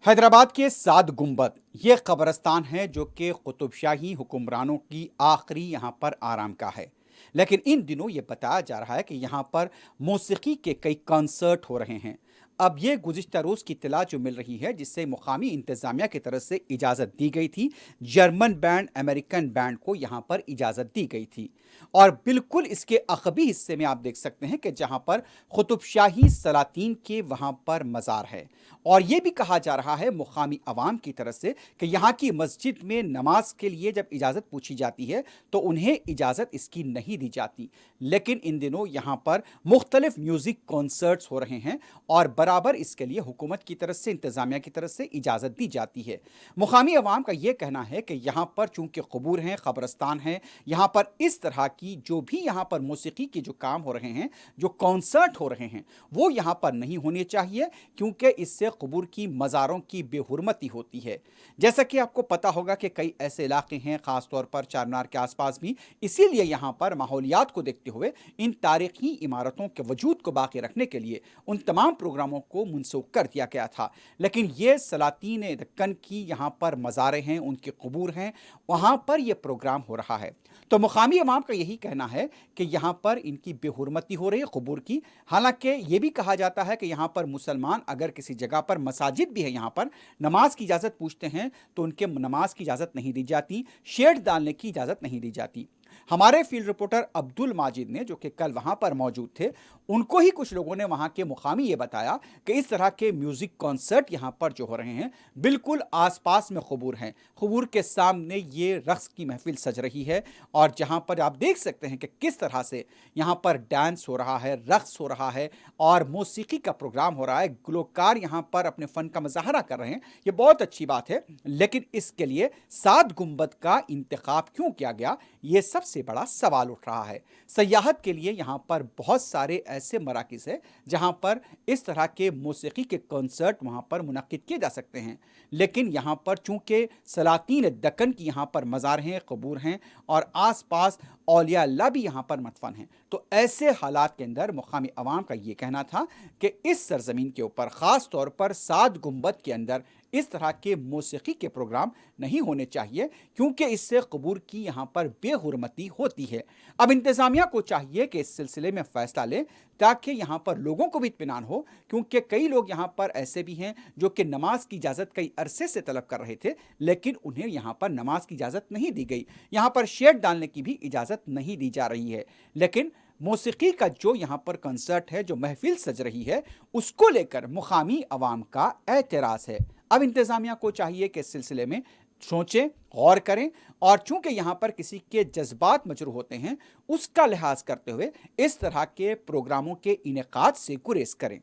हैदराबाद के सात गुंबद ये कब्रिस्तान है जो कि कुतुब शाही हुक्मरानों की आखिरी यहाँ पर आराम का है। लेकिन इन दिनों ये बताया जा रहा है कि यहाँ पर मौसीकी के कई कॉन्सर्ट हो रहे हैं। अब ये गुज़िश्ता रोज़ की इत्तला जो मिल रही है, जिससे मुकामी इंतज़ामिया की तरफ से इजाज़त दी गई थी। जर्मन बैंड, अमेरिकन बैंड को यहाँ पर इजाज़त दी गई थी। और बिल्कुल इसके अक़बी हिस्से में आप देख सकते हैं कि जहाँ पर कुतुब शाही सलातीन के वहाँ पर मज़ार है। और ये भी कहा जा रहा है मुकामी अवाम की तरफ से कि यहाँ की मस्जिद में नमाज के लिए जब इजाज़त पूछी जाती है तो उन्हें इजाज़त इसकी नहीं दी जाती। लेकिन इन दिनों यहाँ पर मुख्तलिफ म्यूज़िक कॉन्सर्ट्स हो रहे हैं और बराबर इसके लिए हुकूमत की तरफ से, इंतज़ामिया की तरफ से इजाज़त दी जाती है। मुकामी अवाम का ये कहना है कि यहाँ पर चूँकि क़बूर हैं, क़ब्रिस्तान हैं, यहाँ पर इस तरह की जो भी यहाँ पर मौसीकी के जो काम हो रहे हैं, जो कॉन्सर्ट हो रहे हैं, वो यहाँ पर नहीं होने चाहिए, क्योंकि इससे क़बूर की मज़ारों की बेहुरमती होती है। जैसा कि आपको पता होगा कि कई ऐसे इलाके हैं, ख़ास तौर पर चारमीनार के आसपास भी, इसीलिए यहाँ पर माहौलियात को देखते हुए इन तारीख़ी इमारतों के वजूद को बाकी रखने के लिए उन तमाम प्रोग्रामों को मनसूख कर दिया गया था। लेकिन ये सलातीन दक्कन की यहाँ पर मज़ारें हैं, उनके क़बूर हैं, वहाँ पर यह प्रोग्राम हो रहा है। तो मुकामी अवाम का यही कहना है कि यहाँ पर इनकी बेहुरमती हो रही है क़बूर की। हालांकि ये भी कहा जाता है कि यहाँ पर मुसलमान अगर किसी जगह पर, मसाजिद भी है यहाँ पर, नमाज की इजाज़त पूछते हैं तो उनके नमाज की इजाज़त नहीं दी जाती, शेड डालने की इजाज़त नहीं दी जाती। हमारे फील्ड रिपोर्टर अब्दुल माजिद ने, जो कि कल वहाँ पर मौजूद थे, उनको ही कुछ लोगों ने वहाँ के मुकामी ये बताया कि इस तरह के म्यूज़िक कॉन्सर्ट यहाँ पर जो हो रहे हैं, बिल्कुल आसपास में क़बूर हैं। क़बूर के सामने ये रक़्स की महफ़िल सज रही है और जहाँ पर आप देख सकते हैं कि किस तरह से यहाँ पर डांस हो रहा है, रक़्स हो रहा है और मौसीकी का प्रोग्राम हो रहा है। गुलकार यहाँ पर अपने फ़न का मुज़ाहरा कर रहे हैं, ये बहुत अच्छी बात है। लेकिन इसके लिए सात गुंबद का इंतखाब क्यों किया गया, ये सबसे बड़ा सवाल उठ रहा है। सयाहत के लिए यहाँ पर बहुत सारे ऐसे मराकिज़ है जहाँ पर इस तरह के मौसीकी के कॉन्सर्ट वहाँ पर मुनक्किद किए जा सकते हैं। लेकिन यहाँ पर चूँकि सलातीन दक्कन की यहाँ पर मज़ार हैं, क़बूर हैं और आसपास औलिया अल्लाह भी यहाँ पर मदफन हैं, तो ऐसे हालात के अंदर मुकामी अवाम का ये कहना था कि इस सरज़मीन के ऊपर, ख़ास तौर पर सात गुंबद के अंदर, इस तरह के मौसीकी के प्रोग्राम नहीं होने चाहिए, क्योंकि इससे क़बूर की यहाँ पर बेहुरमती होती है। अब इंतज़ामिया को चाहिए कि इस सिलसिले में फ़ैसला ले, ताकि यहाँ पर लोगों को भी इत्मीनान हो, क्योंकि कई लोग यहाँ पर ऐसे भी हैं जो कि नमाज की इजाज़त कई अरसे से तलब कर रहे थे, लेकिन उन्हें यहाँ पर नमाज की इजाज़त नहीं दी गई। यहाँ पर शेड डालने की भी इजाज़त नहीं दी जा रही है। लेकिन मौसीकी का जो यहाँ पर कंसर्ट है, जो महफिल सज रही है, उसको लेकर मुकामी अवाम का एतराज़ है। अब इंतज़ामिया को चाहिए कि इस सिलसिले में सोचें, गौर करें और चूंकि यहाँ पर किसी के जज्बात मजरूह होते हैं, उसका लिहाज करते हुए इस तरह के प्रोग्रामों के इनेकाद से गुरेज करें।